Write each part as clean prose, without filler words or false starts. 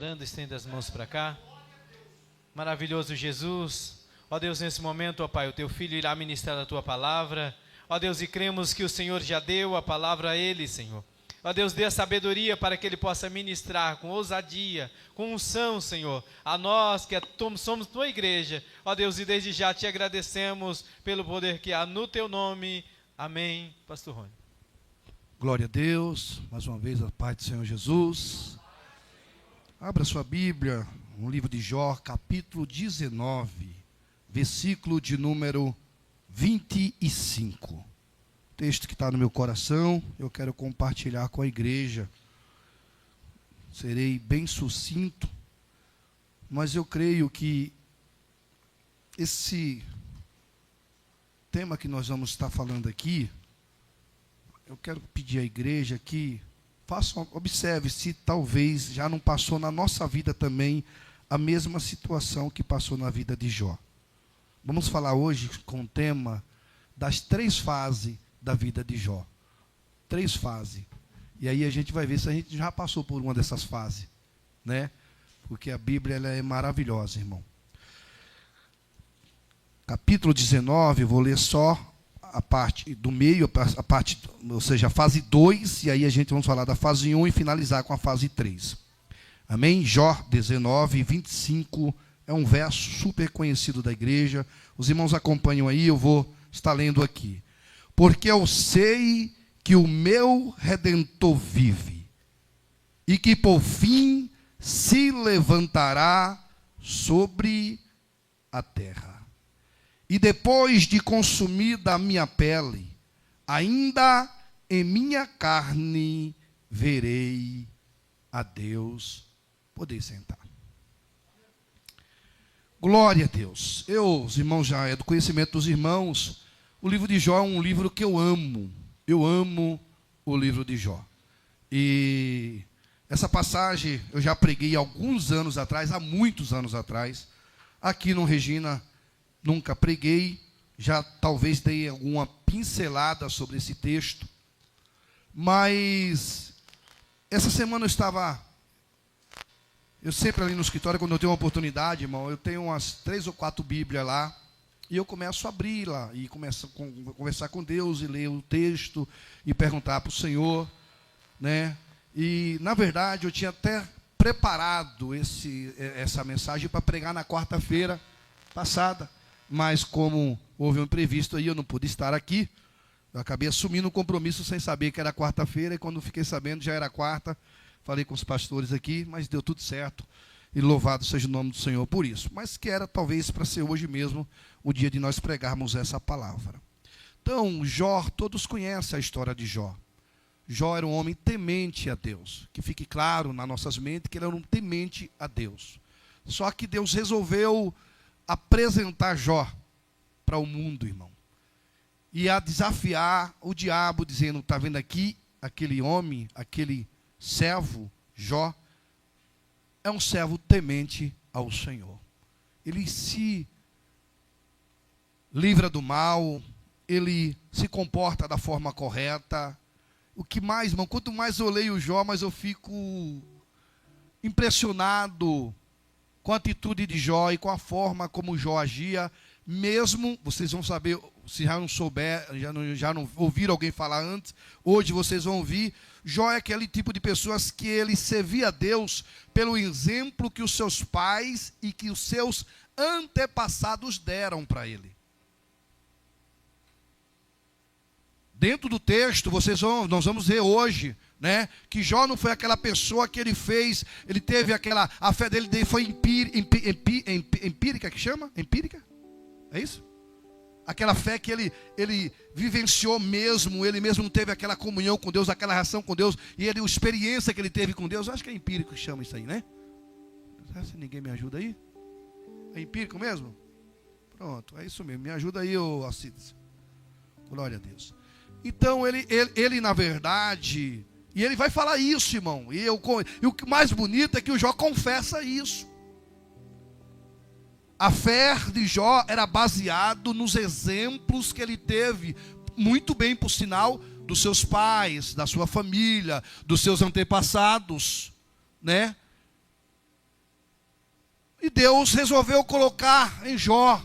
Orando, estenda as mãos para cá. Maravilhoso Jesus. Ó Deus, nesse momento, ó Pai, o Teu Filho irá ministrar a Tua palavra. Ó Deus, e cremos que o Senhor já deu a palavra a Ele, Senhor. Ó Deus, dê a sabedoria para que Ele possa ministrar com ousadia, com unção, Senhor, a nós que somos Tua igreja. Ó Deus, e desde já Te agradecemos pelo poder que há no Teu nome. Amém. Pastor Rony. Glória a Deus, mais uma vez a paz do Senhor Jesus. Abra sua Bíblia, no livro de Jó, capítulo 19, versículo de número 25. Texto que está no meu coração, eu quero compartilhar com a igreja. Serei bem sucinto, mas eu creio que esse tema que nós vamos estar falando aqui, eu quero pedir à igreja que observe se talvez já não passou na nossa vida também a mesma situação que passou na vida de Jó. Vamos falar hoje com o tema das 3 fases da vida de Jó. 3 fases. E aí a gente vai ver se a gente já passou por uma dessas fases, né? Porque a Bíblia ela é maravilhosa, irmão. Capítulo 19, vou ler só a parte do meio, ou seja, a fase 2, e aí a gente vamos falar da fase 1 e finalizar com a fase 3. Amém? Jó 19, 25, é um verso super conhecido da igreja. Os irmãos acompanham aí, eu vou estar lendo aqui. Porque eu sei que o meu Redentor vive, e que por fim se levantará sobre a terra. E depois de consumida a minha pele, ainda em minha carne verei a Deus. Podem sentar. Glória a Deus. Os irmãos, já é do conhecimento dos irmãos, o livro de Jó é um livro que eu amo. Eu amo o livro de Jó. E essa passagem eu já preguei alguns anos atrás, há muitos anos atrás, aqui no Regina. Nunca preguei, já talvez dei alguma pincelada sobre esse texto, mas essa semana eu sempre ali no escritório, quando eu tenho uma oportunidade, irmão, eu tenho umas 3 ou 4 Bíblias lá, e eu começo a abrir lá, e começo a conversar com Deus, e ler o texto, e perguntar para o Senhor, né? E, na verdade, eu tinha até preparado essa mensagem para pregar na quarta-feira passada, mas como houve um imprevisto aí, eu não pude estar aqui. Eu acabei assumindo um compromisso sem saber que era quarta-feira, e quando fiquei sabendo já era quarta. Falei com os pastores aqui, mas deu tudo certo. E louvado seja o nome do Senhor por isso. Mas que era talvez para ser hoje mesmo o dia de nós pregarmos essa palavra. Então, Jó, todos conhecem a história de Jó. Jó era um homem temente a Deus. Que fique claro nas nossas mentes que ele era um temente a Deus. Só que Deus resolveu apresentar Jó para o mundo, irmão, e a desafiar o diabo, dizendo: está vendo aqui, aquele homem, aquele servo, Jó, é um servo temente ao Senhor. Ele se livra do mal, ele se comporta da forma correta. O que mais, irmão, quanto mais eu leio Jó, mais eu fico impressionado com a atitude de Jó e com a forma como Jó agia, mesmo, vocês vão saber, se já não souber, já não ouviram alguém falar antes, hoje vocês vão ouvir. Jó é aquele tipo de pessoas que ele servia a Deus pelo exemplo que os seus pais e que os seus antepassados deram para ele. Dentro do texto, nós vamos ver hoje, né, que Jó não foi aquela pessoa que ele teve a fé dele foi empírica, que chama? Empírica? É isso? Aquela fé que ele vivenciou mesmo, ele mesmo não teve aquela comunhão com Deus, aquela relação com Deus, e a experiência que ele teve com Deus, acho que é empírico que chama isso aí, né? Se ninguém me ajuda aí? É empírico mesmo? Pronto, é isso mesmo, me ajuda aí, Alcides. Glória a Deus. Então, ele na verdade, e ele vai falar isso, irmão, e o que mais bonito é que o Jó confessa isso. A fé de Jó era baseado nos exemplos que ele teve, muito bem, por sinal, dos seus pais, da sua família, dos seus antepassados, né? E Deus resolveu colocar em Jó,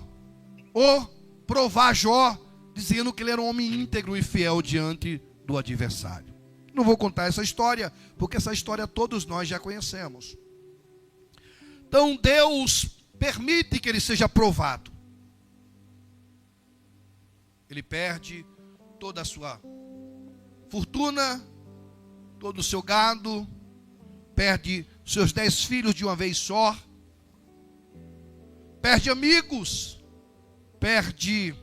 ou provar Jó, dizendo que ele era um homem íntegro e fiel diante do adversário. Não vou contar essa história, porque essa história todos nós já conhecemos. Então Deus permite que ele seja provado. Ele perde toda a sua fortuna, todo o seu gado, perde seus 10 filhos de uma vez só, perde amigos, perde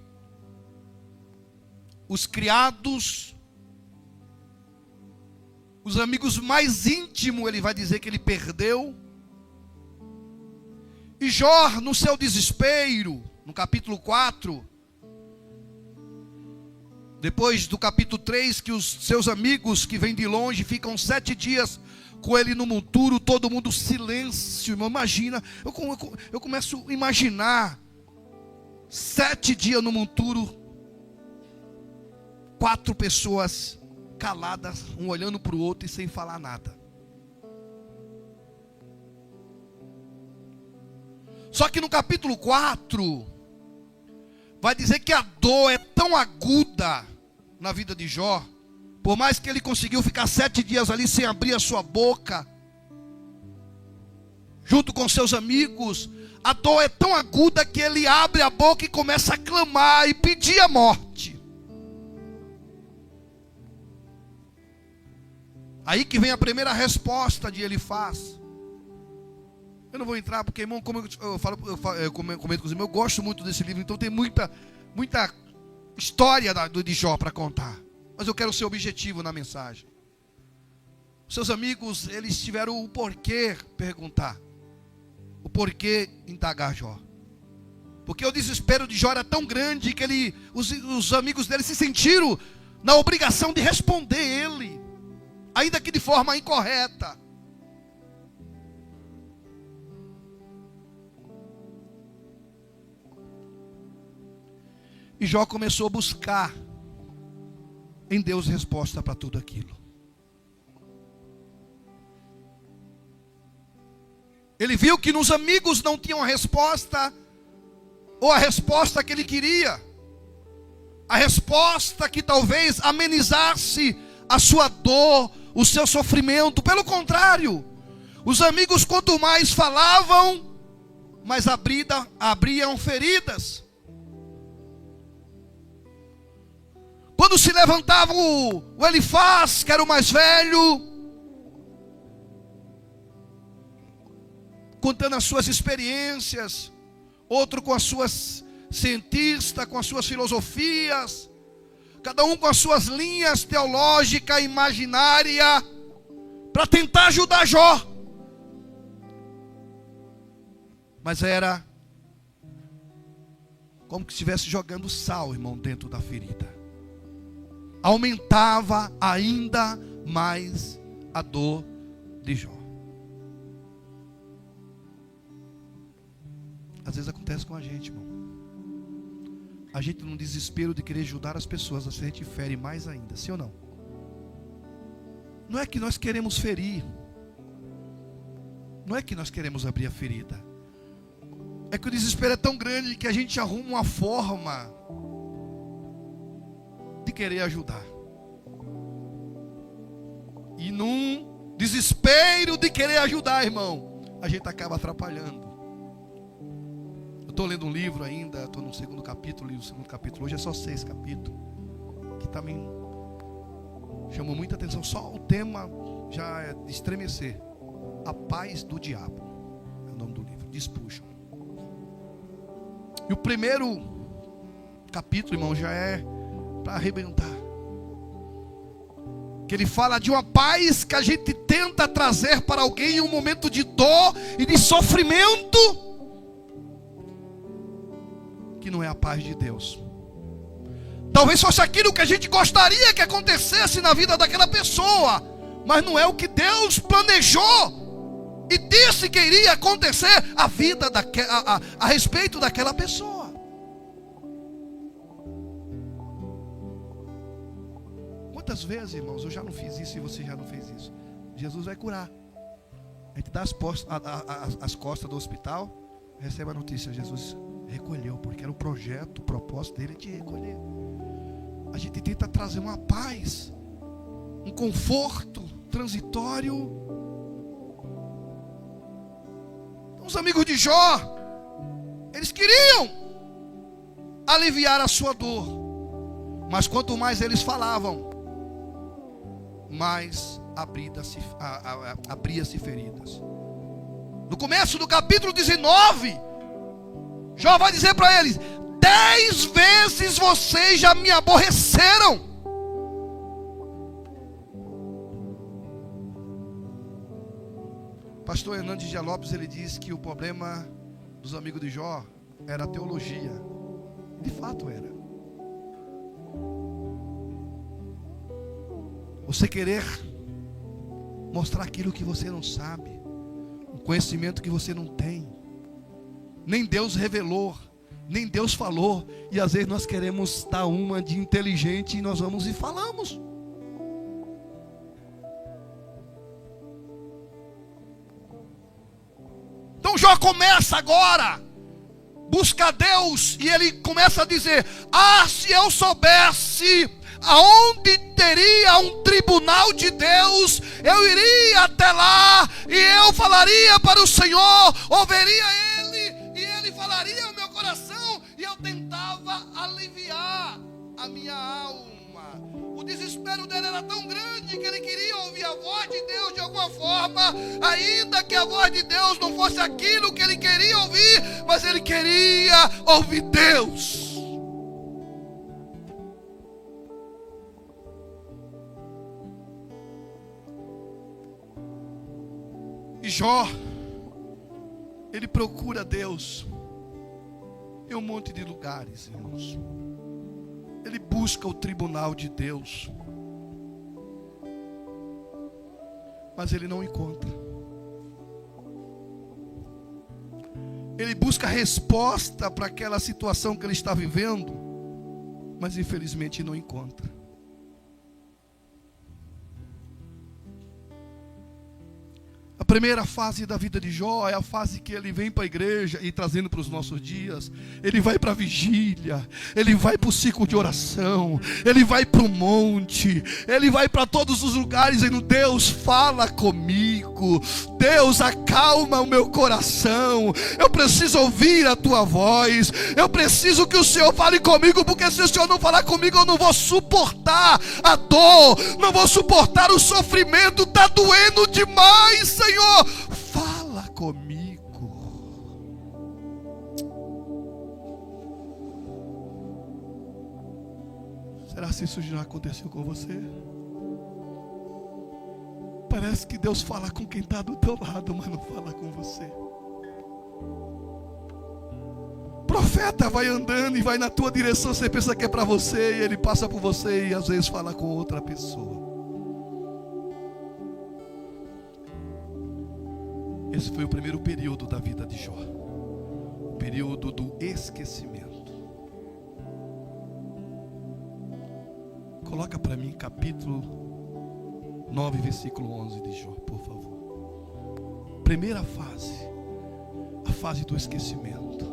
os criados, os amigos mais íntimos, ele vai dizer que ele perdeu. E Jó, no seu desespero, no capítulo 4, depois do capítulo 3, que os seus amigos que vêm de longe ficam 7 dias com ele no monturo, todo mundo silêncio, irmão. Imagina, eu começo a imaginar 7 dias no monturo, 4 pessoas caladas, um olhando para o outro e sem falar nada. Só que no capítulo 4, vai dizer que a dor é tão aguda na vida de Jó, por mais que ele conseguiu ficar 7 dias ali sem abrir a sua boca, junto com seus amigos, a dor é tão aguda que ele abre a boca e começa a clamar e pedir a morte. Aí que vem a primeira resposta de Elifaz. Eu não vou entrar porque, irmão, como eu comento com os irmãos, eu gosto muito desse livro, então tem muita história de Jó para contar. Mas eu quero ser objetivo na mensagem. Seus amigos, eles tiveram o porquê perguntar, o porquê indagar Jó. Porque o desespero de Jó era tão grande que os amigos dele se sentiram na obrigação de responder ele, ainda que de forma incorreta. E Jó começou a buscar em Deus resposta para tudo aquilo. Ele viu que nos amigos não tinham a resposta, ou a resposta que ele queria, a resposta que talvez amenizasse a sua dor, o seu sofrimento. Pelo contrário, os amigos, quanto mais falavam, mais abriam feridas. Quando se levantava o Elifaz, que era o mais velho, contando as suas experiências, outro com as suas cientistas, com as suas filosofias, cada um com as suas linhas teológicas, imaginárias, para tentar ajudar Jó. Mas era como que estivesse jogando sal, irmão, dentro da ferida. Aumentava ainda mais a dor de Jó. Às vezes acontece com a gente, irmão. A gente no desespero de querer ajudar as pessoas, a gente fere mais ainda, sim ou não? Não é que nós queremos ferir, não é que nós queremos abrir a ferida, é que o desespero é tão grande que a gente arruma uma forma de querer ajudar. E num desespero de querer ajudar, irmão, a gente acaba atrapalhando. Eu estou lendo um livro ainda, estou no segundo capítulo, e o segundo capítulo hoje é só 6 capítulos, que também chamou muita atenção. Só o tema já é de estremecer. A paz do diabo é o nome do livro, de Spurgeon. E o primeiro capítulo, irmão, já é para arrebentar. Que ele fala de uma paz que a gente tenta trazer para alguém em um momento de dor e de sofrimento, que não é a paz de Deus. Talvez fosse aquilo que a gente gostaria que acontecesse na vida daquela pessoa, mas não é o que Deus planejou e disse que iria acontecer a respeito daquela pessoa. Quantas vezes, irmãos, eu já não fiz isso e você já não fez isso? Jesus vai curar. A gente dá as costas do hospital, recebe a notícia, Jesus recolheu, porque era o projeto, o propósito dele de recolher. A gente tenta trazer uma paz, um conforto transitório. Os amigos de Jó, eles queriam aliviar a sua dor, mas quanto mais eles falavam, mais abria-se feridas. No começo do capítulo 19, Jó vai dizer para eles: 10 vezes vocês já me aborreceram. Pastor Hernandes de Lopes, ele diz que o problema dos amigos de Jó era a teologia. De fato era. Você querer mostrar aquilo que você não sabe, um conhecimento que você não tem, nem Deus revelou, nem Deus falou, e às vezes nós queremos dar uma de inteligente e nós vamos e falamos. Então Jó começa agora, busca Deus, e ele começa a dizer: ah, se eu soubesse aonde teria um tribunal de Deus, eu iria até lá, e eu falaria para o Senhor, ouviria Ele, e Ele falaria ao meu coração, e eu tentava aliviar a minha alma. O desespero dele era tão grande que ele queria ouvir a voz de Deus de alguma forma, ainda que a voz de Deus não fosse aquilo que ele queria ouvir, mas ele queria ouvir Deus. E Jó, ele procura Deus em um monte de lugares, irmãos. Ele busca o tribunal de Deus, mas ele não encontra. Ele busca resposta para aquela situação que ele está vivendo, mas infelizmente não encontra. A primeira fase da vida de Jó é a fase que ele vem para a igreja e trazendo para os nossos dias. Ele vai para a vigília, ele vai para o ciclo de oração, ele vai para o monte, ele vai para todos os lugares dizendo: Deus, fala comigo, Deus, acalma o meu coração, eu preciso ouvir a tua voz, eu preciso que o Senhor fale comigo, porque se o Senhor não falar comigo, eu não vou suportar a dor, não vou suportar o sofrimento, está doendo demais, Senhor, fala comigo. Será que isso já aconteceu com você? Parece que Deus fala com quem está do teu lado, mas não fala com você. O profeta vai andando e vai na tua direção, você pensa que é para você, e ele passa por você e às vezes fala com outra pessoa. Esse foi o primeiro período da vida de Jó, o período do esquecimento. Coloca para mim capítulo 9, versículo 11 de Jó, por favor. Primeira fase, a fase do esquecimento.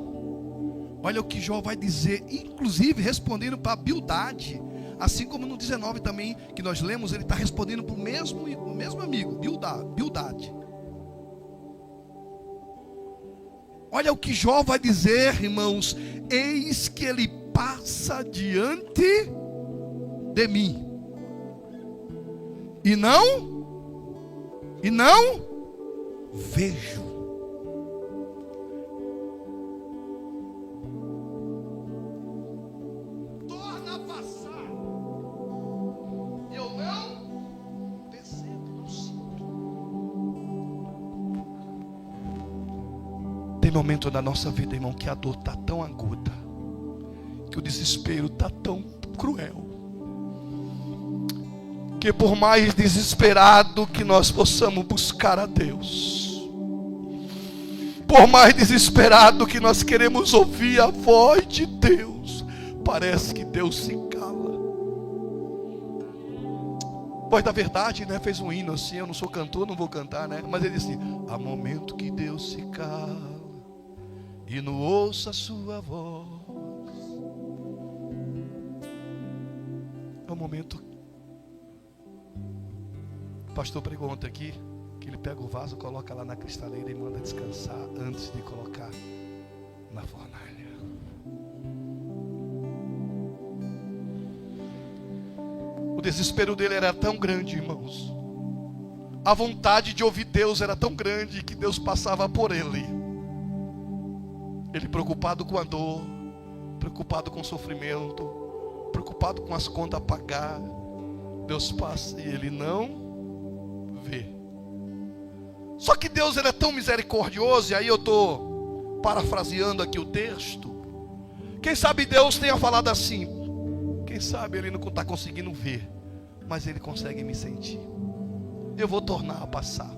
Olha o que Jó vai dizer, inclusive respondendo para Bildade, assim como no 19 também, que nós lemos, ele está respondendo para o mesmo amigo, Bildade. Olha o que Jó vai dizer, irmãos: eis que ele passa diante de mim, e não vejo. Torna a passar, eu não percebo, não sinto. Tem momento na nossa vida, irmão, que a dor está tão aguda, que o desespero está tão cruel, que por mais desesperado que nós possamos buscar a Deus, por mais desesperado que nós queremos ouvir a voz de Deus, parece que Deus se cala. Voz da Verdade, né, fez um hino assim, eu não sou cantor, não vou cantar, né, mas ele disse: há momento que Deus se cala, e não ouço a sua voz. É o momento. O pastor pregou ontem aqui que ele pega o vaso, coloca lá na cristaleira e manda descansar antes de colocar na fornalha. O desespero dele era tão grande, irmãos. A vontade de ouvir Deus era tão grande que Deus passava por ele. Ele preocupado com a dor, preocupado com o sofrimento, preocupado com as contas a pagar. Deus passa e ele não vê. Só que Deus era tão misericordioso, e aí eu estou parafraseando aqui o texto. Quem sabe Deus tenha falado assim: quem sabe ele não está conseguindo ver, mas ele consegue me sentir. Eu vou tornar a passar.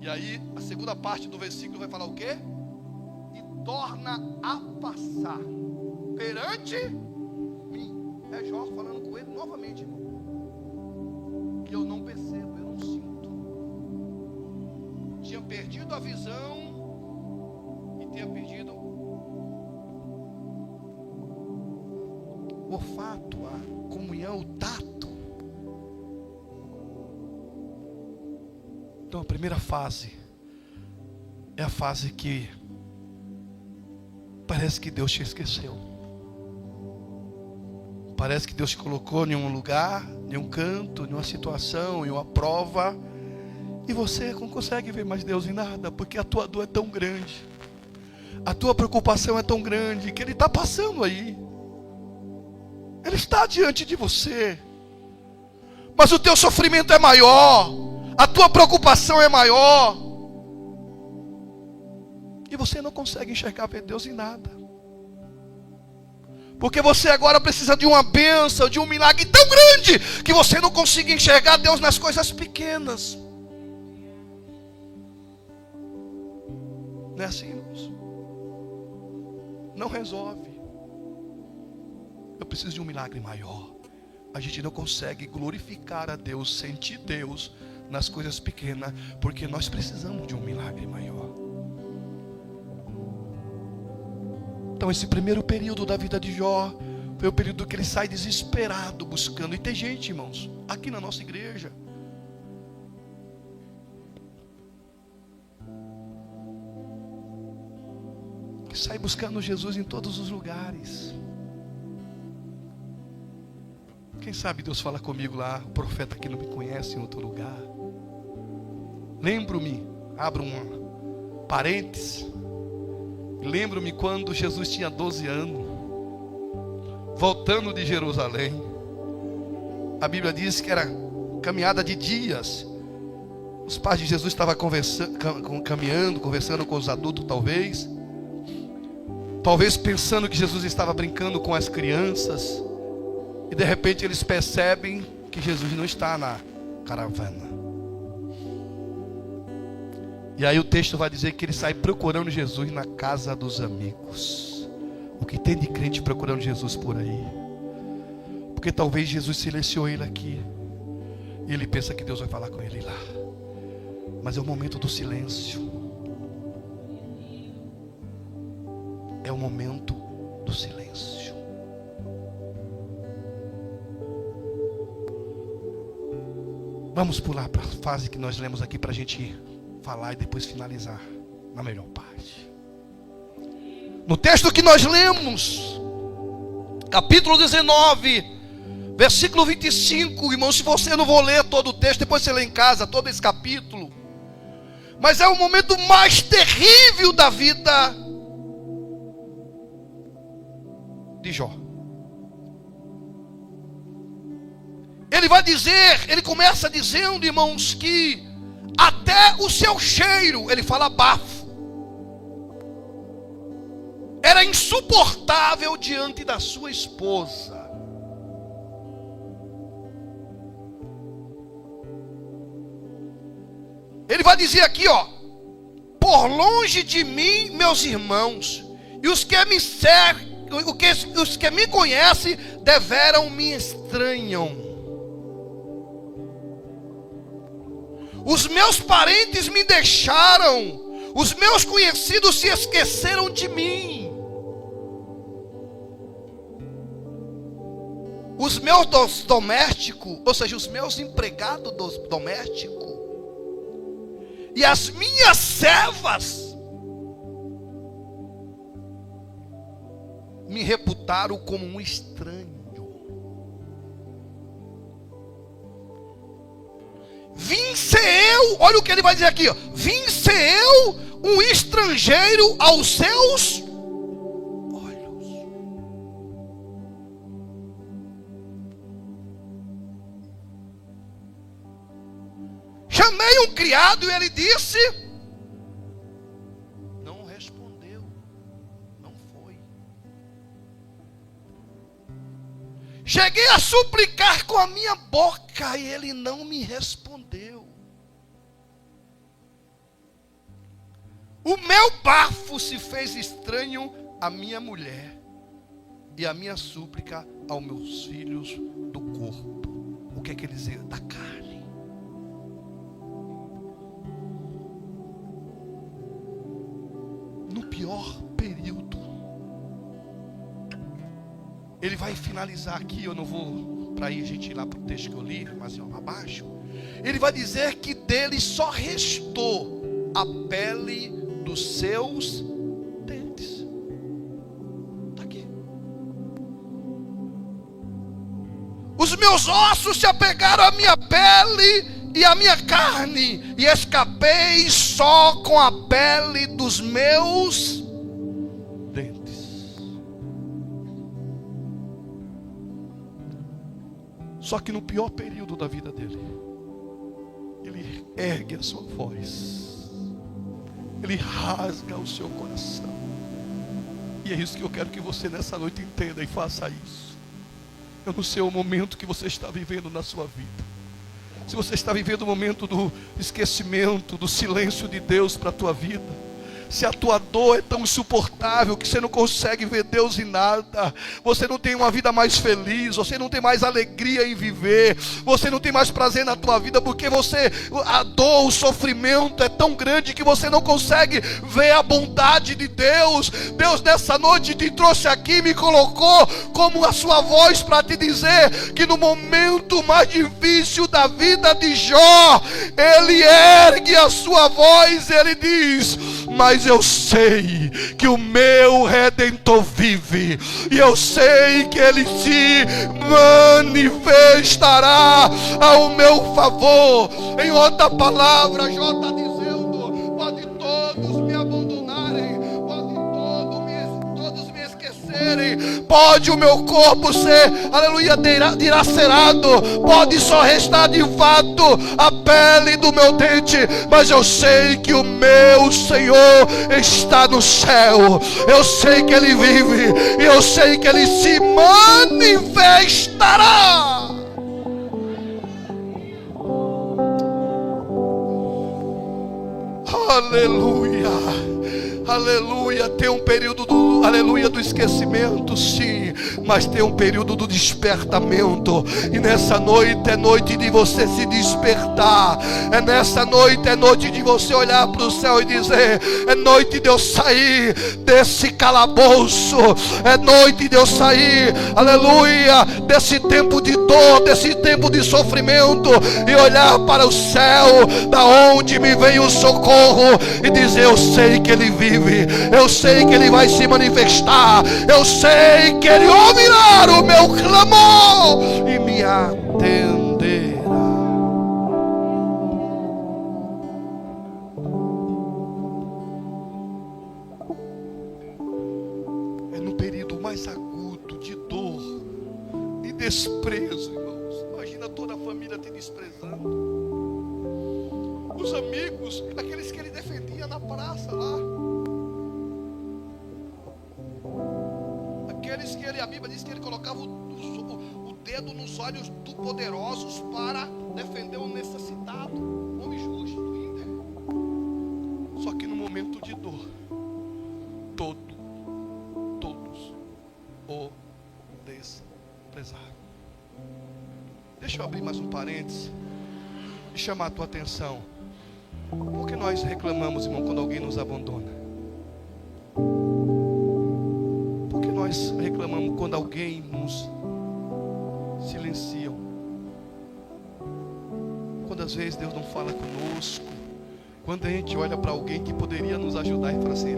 E aí a segunda parte do versículo vai falar o quê? E torna a passar perante mim. É Jó falando com ele novamente, irmão. E eu não percebo, eu não sinto. Tinha perdido a visão e tinha perdido o olfato, a comunhão, o tato. Então a primeira fase é a fase que parece que Deus te esqueceu. Parece que Deus te colocou em um lugar, em um canto, em uma situação, em uma prova, e você não consegue ver mais Deus em nada, porque a tua dor é tão grande, a tua preocupação é tão grande, que Ele está passando aí. Ele está diante de você, mas o teu sofrimento é maior, a tua preocupação é maior, e você não consegue enxergar ver Deus em nada, porque você agora precisa de uma bênção, de um milagre tão grande, que você não consiga enxergar Deus nas coisas pequenas. Não é assim, irmãos? Não resolve. Eu preciso de um milagre maior. A gente não consegue glorificar a Deus, sentir Deus nas coisas pequenas, porque nós precisamos de um milagre maior. Então esse primeiro período da vida de Jó foi o período que ele sai desesperado buscando. E tem gente, irmãos, aqui na nossa igreja, que sai buscando Jesus em todos os lugares. Quem sabe Deus fala comigo lá: o profeta aqui não me conhece em outro lugar. Lembro-me, abro um parênteses, lembro-me quando Jesus tinha 12 anos, voltando de Jerusalém. A Bíblia diz que era caminhada de dias. Os pais de Jesus estavam caminhando, conversando com os adultos, talvez pensando que Jesus estava brincando com as crianças. E de repente eles percebem que Jesus não está na caravana. E aí o texto vai dizer que ele sai procurando Jesus na casa dos amigos. O que tem de crente procurando Jesus por aí? Porque talvez Jesus silenciou ele aqui, e ele pensa que Deus vai falar com ele lá. Mas é o momento do silêncio. É o momento do silêncio. Vamos pular para a fase que nós lemos aqui, para a gente falar e depois finalizar na melhor parte. No texto que nós lemos, capítulo 19, versículo 25, irmão, se você não vou ler todo o texto, depois você lê em casa todo esse capítulo. Mas é o momento mais terrível da vida de Jó. Ele vai dizer, ele começa dizendo, irmãos, que até o seu cheiro, ele fala bafo, era insuportável diante da sua esposa. Ele vai dizer aqui, ó: por longe de mim, meus irmãos, e os que me servem, os que me conhecem, deveram me estranham. Os meus parentes me deixaram, Os meus conhecidos se esqueceram de mim. Os meus domésticos, ou seja, os meus empregados domésticos, e as minhas servas, me reputaram como um estranho. Vim ser eu, olha o que ele vai dizer aqui, ó. Vim ser eu, um estrangeiro aos seus olhos. Chamei um criado e ele disse, não respondeu, não foi. Cheguei a suplicar com a minha boca e ele não me respondeu. O meu bafo se fez estranho à minha mulher e a minha súplica aos meus filhos do corpo. O que é que ele diz? Da carne. No pior período, ele vai finalizar aqui, eu não vou para ir a gente ir lá para o texto que eu li, mas abaixo. Ele vai dizer que dele só restou a pele dos seus dentes. Está aqui. Os meus ossos se apegaram à minha pele e à minha carne, e escapei só com a pele dos meus dentes. Só que no pior período da vida dele, ele ergue a sua voz, ele rasga o seu coração. E é isso que eu quero que você nessa noite entenda e faça isso. Eu não sei o momento que você está vivendo na sua vida. Se você está vivendo o momento do esquecimento, do silêncio de Deus para a tua vida. Se a tua dor é tão insuportável que você não consegue ver Deus em nada, você não tem uma vida mais feliz, você não tem mais alegria em viver, você não tem mais prazer na tua vida, porque a dor, o sofrimento é tão grande que você não consegue ver a bondade de Deus. Deus nessa noite te trouxe aqui, me colocou como a sua voz para te dizer que no momento mais difícil da vida de Jó, ele ergue a sua voz e ele diz: mas eu sei que o meu Redentor vive, e eu sei que Ele se manifestará ao meu favor. Em outra palavra, Jó está dizendo: pode todos me abandonarem, pode todos me esquecerem, pode o meu corpo ser, aleluia, dilacerado, pode só restar de fato a pele do meu dente, mas eu sei que o meu Senhor está no céu, eu sei que Ele vive, e eu sei que Ele se manifestará. Aleluia, aleluia. Tem um período do, aleluia, do esquecimento, sim, mas tem um período do despertamento. E nessa noite é noite de você se despertar. Nessa noite é noite de você olhar para o céu e dizer: é noite de eu sair desse calabouço, é noite de eu sair, aleluia, desse tempo de dor, desse tempo de sofrimento, e olhar para o céu, da onde me vem o socorro, e dizer: eu sei que Ele vive, eu sei que Ele vai se manifestar, eu sei que Ele ouvirá o meu clamor e me atenderá. É no período mais agudo de dor e desprezo, irmãos. Imagina toda a família te desprezando, os amigos, aqueles que ele defendia na praça lá, aqueles que ele, a Bíblia diz que ele colocava o dedo nos olhos dos poderosos para defender o necessitado, homem justo, íntegro. Só que no momento de dor, todos o desprezaram. Deixa eu abrir mais um parênteses e chamar a tua atenção. Por que nós reclamamos, irmão, quando alguém nos abandona? Por que nós reclamamos quando alguém nos silencia? Quantas vezes Deus não fala conosco? Quando a gente olha para alguém que poderia nos ajudar e fala assim,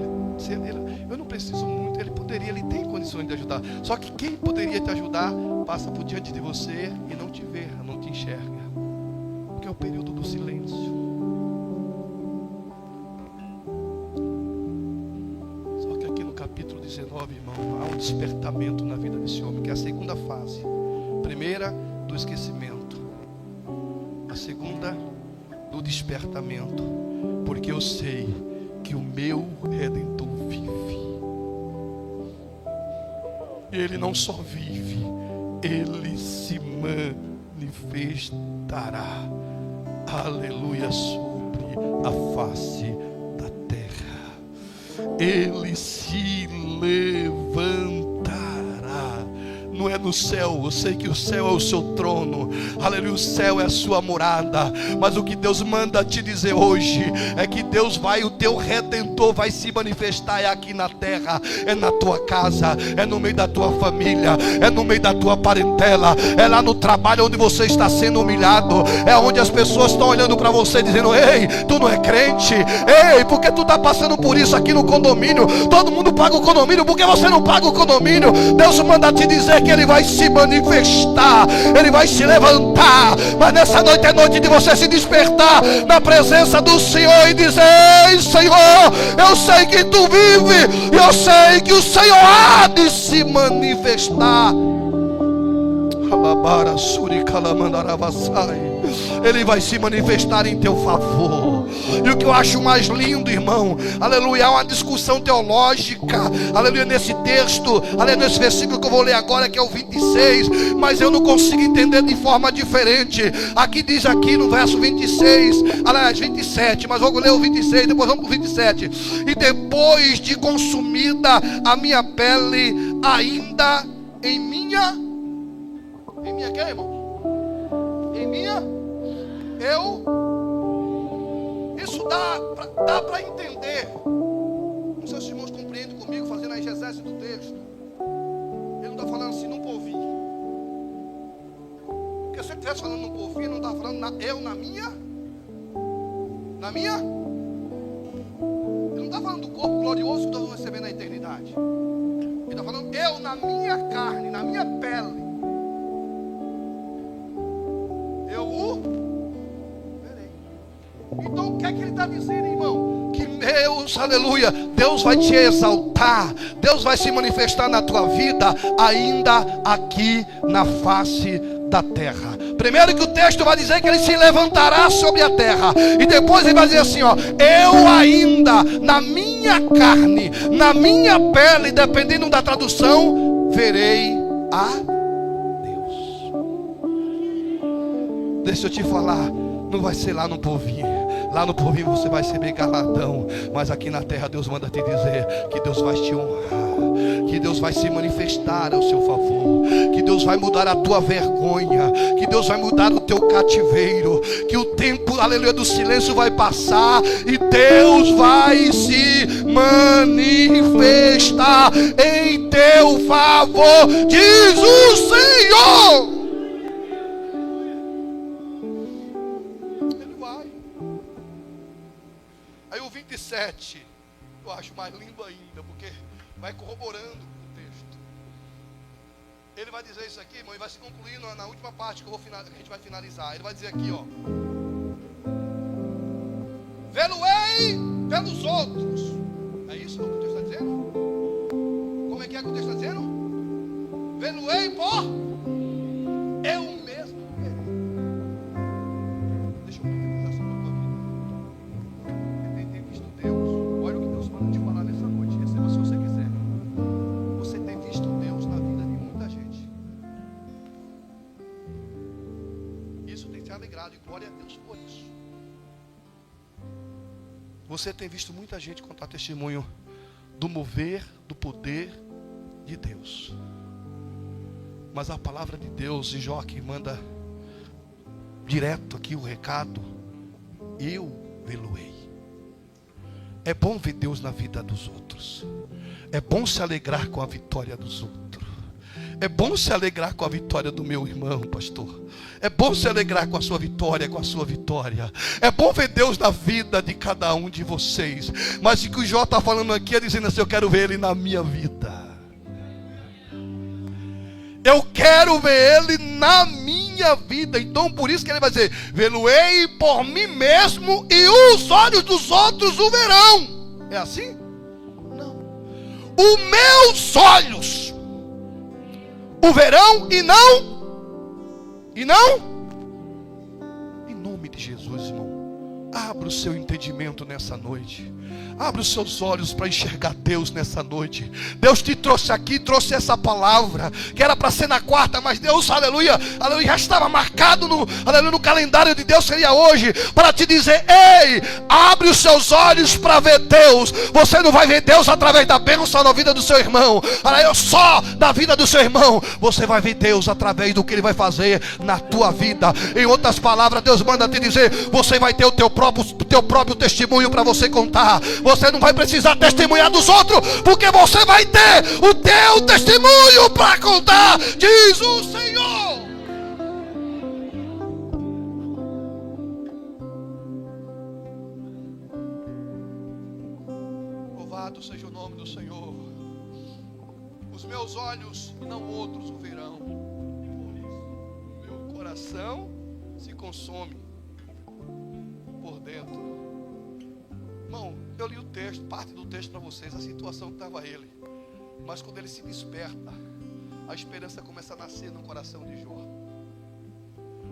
eu não preciso muito, ele tem condições de ajudar. Só que quem poderia te ajudar passa por diante de você e não te vê, não te enxerga. Porque é o período do silêncio. Só que aqui no capítulo 19, irmão, há um despertamento na vida desse homem, que é a segunda fase. Primeira, do esquecimento. A segunda, do despertamento. Porque eu sei que o meu Redentor vive. E Ele não só vive, Ele se manifestará, aleluia, sobre a face da terra. Ele se levantará. Não é no céu, eu sei que o céu é o seu trono, aleluia, o céu é a sua morada. Mas o que Deus manda te dizer hoje é que Deus vai, o teu Redentor vai se manifestar, é aqui na terra, é na tua casa, é no meio da tua família, é no meio da tua parentela, é lá no trabalho onde você está sendo humilhado, é onde as pessoas estão olhando para você dizendo, ei, tu não é crente, ei, porque tu está passando por isso aqui no condomínio, todo mundo paga o condomínio, porque você não paga o condomínio? Deus manda te dizer que Ele vai se manifestar, Ele vai se levantar. Mas nessa noite é noite de você se despertar na presença do Senhor e dizer, ei Senhor, eu sei que tu vive, e eu sei que o Senhor há de se manifestar. Ele vai se manifestar em teu favor. E o que eu acho mais lindo, irmão, aleluia, há uma discussão teológica, aleluia, nesse texto, aleluia, nesse versículo que eu vou ler agora, que é o 26, mas eu não consigo entender de forma diferente. Aqui diz aqui no verso 26, aliás 27, mas vou ler o 26, depois vamos para o 27. E depois de consumida a minha pele, ainda em minha quê, irmão? Em minha, isso dá para entender. Não sei se os irmãos compreendem comigo, fazendo a exegese do texto. Ele não está falando assim num povinho. Porque se ele estivesse falando num povinho, ele não está falando na minha. Ele não está falando do corpo glorioso que nós vamos receber na eternidade. Ele está falando eu na minha carne, na minha pele. Eu o verei. Então o que é que ele está dizendo, irmão? Que Deus, aleluia, Deus vai te exaltar, Deus vai se manifestar na tua vida, ainda aqui na face da terra. Primeiro que o texto vai dizer que Ele se levantará sobre a terra, e depois Ele vai dizer assim, ó, eu ainda na minha carne, na minha pele, dependendo da tradução, verei a Deixa eu te falar, não vai ser lá no povinho. Lá no povinho você vai ser bem galadão. Mas aqui na terra Deus manda te dizer que Deus vai te honrar, que Deus vai se manifestar ao seu favor, que Deus vai mudar a tua vergonha, que Deus vai mudar o teu cativeiro, que o tempo, aleluia, do silêncio vai passar e Deus vai se manifestar em teu favor, diz o Senhor. Aí o 27, eu acho mais lindo ainda, porque vai corroborando o texto. Ele vai dizer isso aqui, irmão, e vai se concluir na última parte que a gente vai finalizar. Ele vai dizer aqui, ó: vê-lo-ei pelos outros. É isso que o texto está dizendo? Como é que o texto está dizendo? Vê-lo-ei por eu mesmo. Deixa eu profetizar sobre a tua vida. Tem visto Deus. Olha o que Deus manda te falar nessa noite. Receba se você quiser. Você tem visto Deus na vida de muita gente. Isso tem te alegrado, e glória a Deus por isso. Você tem visto muita gente contar testemunho do mover, do poder de Deus. Mas a palavra de Deus, e Jó que manda direto aqui o recado: eu vê-lo-ei. É bom ver Deus na vida dos outros. É bom se alegrar com a vitória dos outros. É bom se alegrar com a vitória do meu irmão, pastor. É bom se alegrar com a sua vitória, com a sua vitória. É bom ver Deus na vida de cada um de vocês. Mas o que o Jó está falando aqui é dizendo assim: eu quero ver Ele na minha vida. Eu quero ver Ele na minha vida. Então por isso que ele vai dizer: vê-lo-ei por mim mesmo, e os olhos dos outros o verão. É assim? Não. Os meus olhos o verão e não. Em nome de Jesus, irmão, abra o seu entendimento nessa noite. Abra os seus olhos para enxergar Deus nessa noite. Deus te trouxe aqui, trouxe essa palavra que era para ser na quarta, mas Deus, aleluia, aleluia, já estava marcado no calendário de Deus, seria hoje, para te dizer: ei, abre os seus olhos para ver Deus. Você não vai ver Deus através da bênção na vida do seu irmão, só da vida do seu irmão. Você vai ver Deus através do que Ele vai fazer na tua vida. Em outras palavras, Deus manda te dizer: você vai ter o teu próprio testemunho para você contar. Você não vai precisar testemunhar dos outros, porque você vai ter o teu testemunho para contar, diz o Senhor. Louvado seja o nome do Senhor. Os meus olhos e não outros o verão, e por isso o meu coração se consome por dentro. Irmão, eu li o texto, parte do texto para vocês, a situação que estava ele. Mas quando ele se desperta, a esperança começa a nascer no coração de Jó.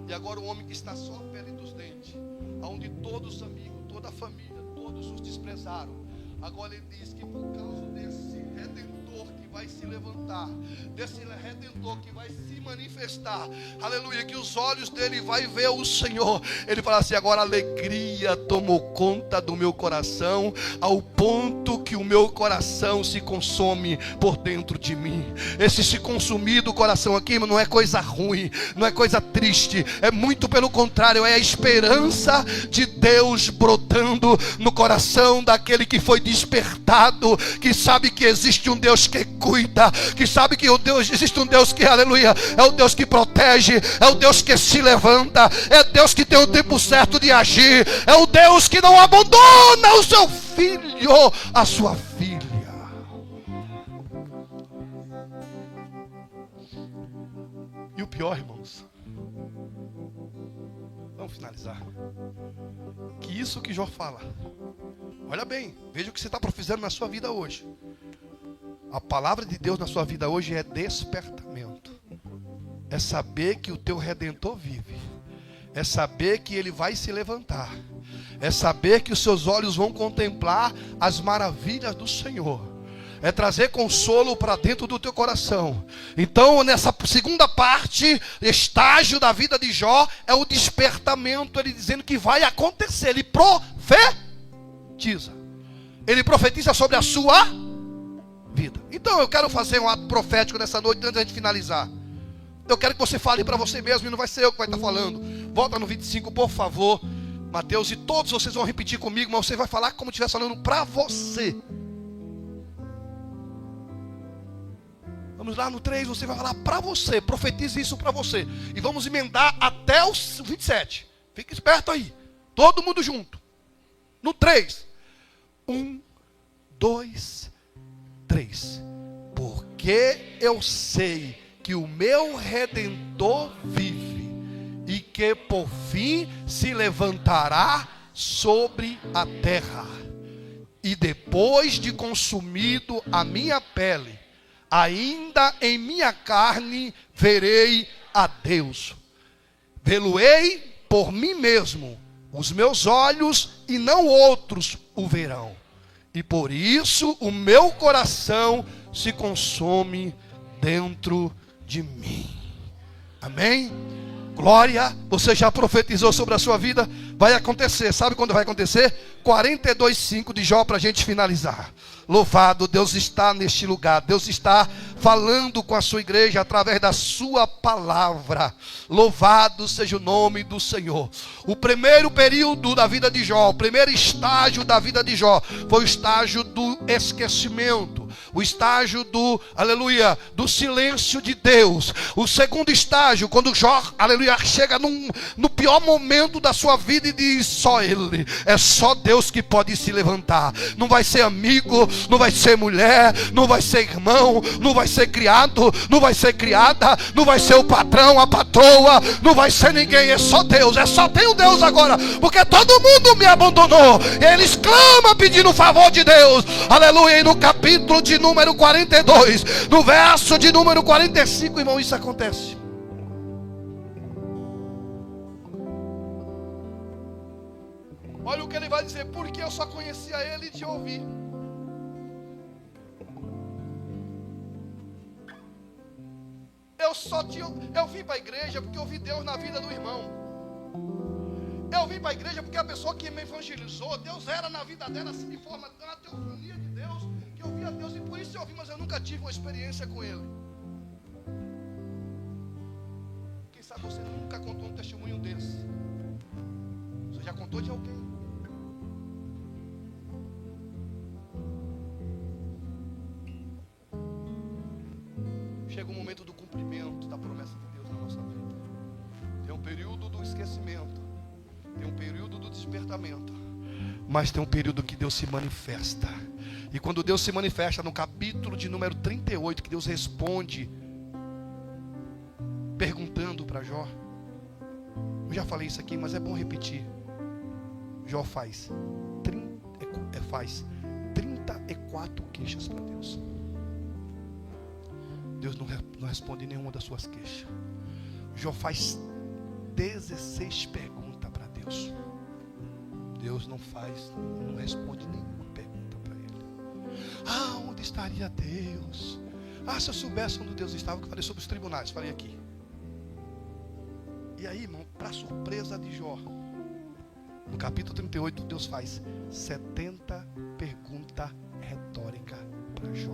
E agora o homem que está só a pele dos dentes, onde todos os amigos, toda a família, todos os desprezaram. Agora ele diz que por causa desse Redentor que vai se levantar, desse Redentor que vai se manifestar, aleluia, que os olhos dele vai ver o Senhor. Ele fala assim: agora a alegria tomou conta do meu coração, ao ponto que o meu coração se consome por dentro de mim. Esse se consumir do coração aqui não é coisa ruim, não é coisa triste, é muito pelo contrário, é a esperança de Deus brotando no coração daquele que foi despertado, que sabe que existe um Deus que cuida, que sabe que existe um Deus que, aleluia, é o Deus que protege, é o Deus que se levanta, é Deus que tem o tempo certo de agir, é o Deus que não abandona o seu filho, a sua filha. E o pior, irmãos, vamos finalizar, que isso que Jó fala, olha bem, veja o que você está profetizando na sua vida hoje. A palavra de Deus na sua vida hoje é despertamento. É saber que o teu Redentor vive. É saber que Ele vai se levantar. É saber que os seus olhos vão contemplar as maravilhas do Senhor. É trazer consolo para dentro do teu coração. Então, nessa segunda parte, estágio da vida de Jó, é o despertamento. Ele dizendo que vai acontecer. Ele profetiza. Ele profetiza sobre a sua vida. Então eu quero fazer um ato profético nessa noite, antes da gente finalizar. Eu quero que você fale para você mesmo, e não vai ser eu que vai estar falando. Volta no 25, por favor, Mateus, e todos vocês vão repetir comigo, mas você vai falar como se estivesse falando para você. Vamos lá no 3, você vai falar para você, profetize isso para você. E vamos emendar até o 27. Fique esperto aí, todo mundo junto. No 3, 1, 2, 3. Porque eu sei que o meu Redentor vive, e que por fim se levantará sobre a terra. E depois de consumido a minha pele, ainda em minha carne verei a Deus. Vê-lo-ei por mim mesmo, os meus olhos e não outros o verão. E por isso o meu coração se consome dentro de mim. Amém? Glória, você já profetizou sobre a sua vida? Vai acontecer, sabe quando vai acontecer? 42:5 de Jó, para a gente finalizar. Louvado, Deus está neste lugar. Deus está falando com a sua igreja através da sua palavra. Louvado seja o nome do Senhor. O primeiro período da vida de Jó, o primeiro estágio da vida de Jó, foi o estágio do esquecimento, o estágio do, aleluia, do silêncio de Deus. O segundo estágio, quando Jó, aleluia, chega no pior momento da sua vida e diz: só Ele, é só Deus que pode se levantar. Não vai ser amigo, não vai ser mulher, não vai ser irmão, não vai ser criado, não vai ser criada, não vai ser o patrão, a patroa, não vai ser ninguém, é só Deus, é só tem o Deus agora, porque todo mundo me abandonou. Eles clamam pedindo o favor de Deus, aleluia. E no capítulo de número 42, no verso de número 45, irmão, isso acontece. Olha o que ele vai dizer: porque eu só conhecia ele de ouvir. Eu vim para a igreja porque eu vi Deus na vida do irmão. Eu vim para a igreja porque a pessoa que me evangelizou, Deus era na vida dela assim, de forma, na teofania de Deus, que eu via Deus, e por isso eu vi, mas eu nunca tive uma experiência com Ele. Quem sabe você nunca contou um testemunho desse? Você já contou de alguém? Chega o momento do cumprimento da promessa de Deus na nossa vida. Tem um período do esquecimento, tem um período do despertamento, mas tem um período que Deus se manifesta. E quando Deus se manifesta no capítulo de número 38, que Deus responde perguntando para Jó. Eu já falei isso aqui, mas é bom repetir. Jó faz 34 queixas para Deus. Deus não responde nenhuma das suas queixas. Jó faz 16 perguntas para Deus. Deus não responde nenhuma pergunta para ele. Ah, onde estaria Deus? Ah, se eu soubesse onde Deus estava, que eu falei sobre os tribunais, falei aqui. E aí, irmão, para surpresa de Jó, no capítulo 38, Deus faz 70 perguntas retóricas para Jó.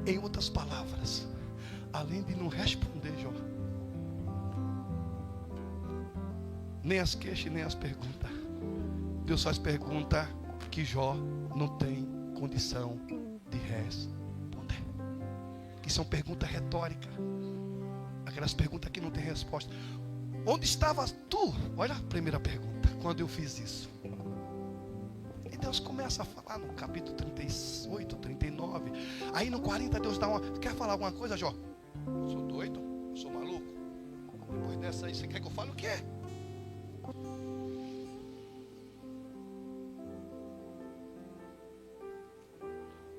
Em outras palavras, além de não responder Jó, nem as queixas, nem as perguntas, Deus faz pergunta que Jó não tem condição de responder, que são perguntas retóricas, aquelas perguntas que não tem resposta. Onde estavas tu? Olha a primeira pergunta, quando eu fiz isso. E Deus começa a falar no capítulo 38, 39. Aí no 40 Deus dá uma... Quer falar alguma coisa, Jó? Eu sou doido? Eu sou maluco? Depois dessa aí, você quer que eu fale o quê?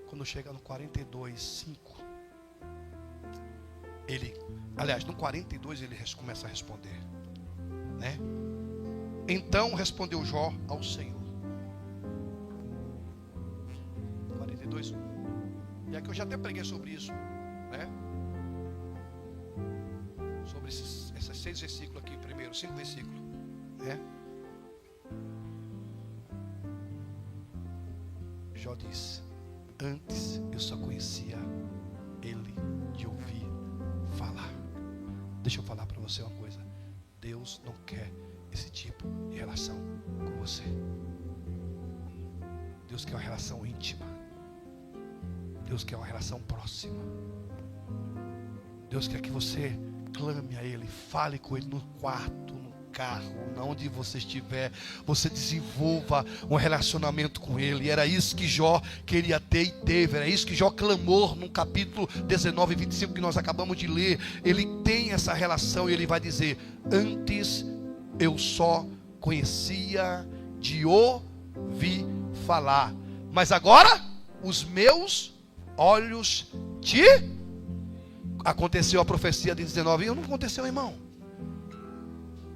Quando chega no 42:5, no 42 ele começa a responder, né? Então respondeu Jó ao Senhor. 42. E aqui eu já até preguei sobre isso, né? Sobre esses 6 versículos aqui, primeiro, 5 versículos, né? Jó diz: antes eu só conhecia ele de ouvir falar. Deixa eu falar para você uma coisa. Deus não quer esse tipo de relação com você. Deus quer uma relação íntima. Deus quer uma relação próxima. Deus quer que você clame a Ele, fale com Ele no quarto, no carro, onde você estiver. Você desenvolva um relacionamento com Ele. E era isso que Jó queria ter e teve. Era isso que Jó clamou no capítulo 19 e 25 que nós acabamos de ler. Ele tem essa relação e ele vai dizer: antes eu só conhecia de ouvir falar, mas agora os meus olhos te... Aconteceu a profecia de 19, não aconteceu, irmão.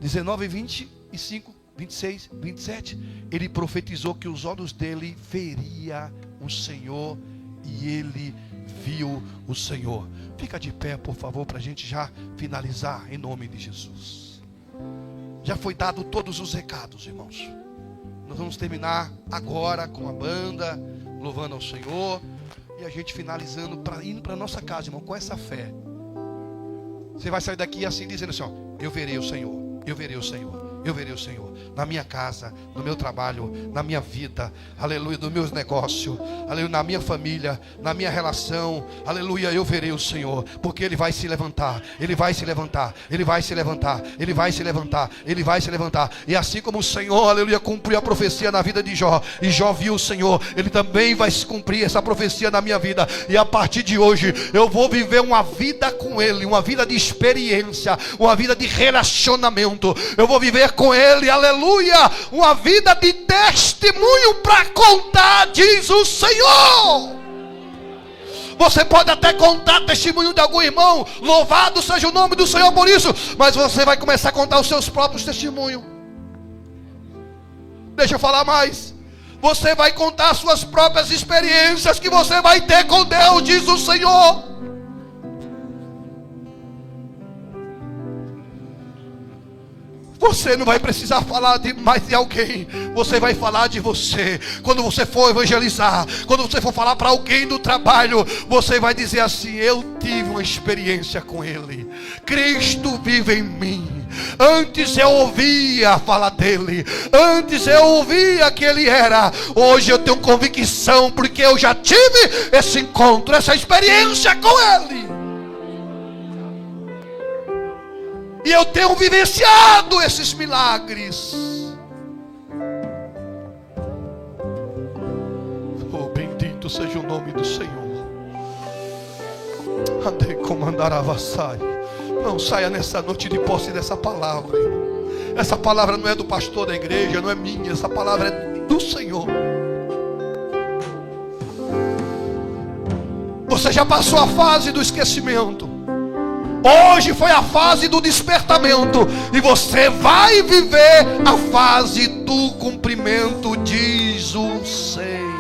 19, 25, 26, 27, ele profetizou que os olhos dele veria o Senhor, e ele viu o Senhor. Fica de pé, por favor, para a gente já finalizar, em nome de Jesus. Já foi dado todos os recados, irmãos. Nós vamos terminar agora com a banda, louvando ao Senhor. E a gente finalizando, indo para nossa casa, irmão, com essa fé. Você vai sair daqui assim, dizendo assim, ó, eu verei o Senhor, eu verei o Senhor. Eu verei o Senhor na minha casa, no meu trabalho, na minha vida, aleluia, nos meus negócios, aleluia, na minha família, na minha relação, aleluia, eu verei o Senhor, porque Ele vai se levantar, Ele vai se levantar, Ele vai se levantar, Ele vai se levantar, Ele vai se levantar. E assim como o Senhor, aleluia, cumpriu a profecia na vida de Jó, e Jó viu o Senhor, Ele também vai se cumprir essa profecia na minha vida. E a partir de hoje, eu vou viver uma vida com Ele, uma vida de experiência, uma vida de relacionamento. Eu vou viver com Ele, aleluia, uma vida de testemunho para contar, diz o Senhor. Você pode até contar testemunho de algum irmão, louvado seja o nome do Senhor por isso, mas você vai começar a contar os seus próprios testemunhos. Deixa eu falar mais. Você vai contar as suas próprias experiências que você vai ter com Deus, diz o Senhor. Você não vai precisar falar de mais de alguém. Você vai falar de você. Quando você for evangelizar, quando você for falar para alguém do trabalho, você vai dizer assim: eu tive uma experiência com Ele. Cristo vive em mim. Antes eu ouvia falar dele, antes eu ouvia que Ele era. Hoje eu tenho convicção, porque eu já tive esse encontro, essa experiência com Ele. E eu tenho vivenciado esses milagres. Oh, bendito seja o nome do Senhor. Andei comandar a vassai. Não saia nessa noite de posse dessa palavra. Essa palavra não é do pastor da igreja, não é minha. Essa palavra é do Senhor. Você já passou a fase do esquecimento. Hoje foi a fase do despertamento. E você vai viver a fase do cumprimento, diz o Senhor.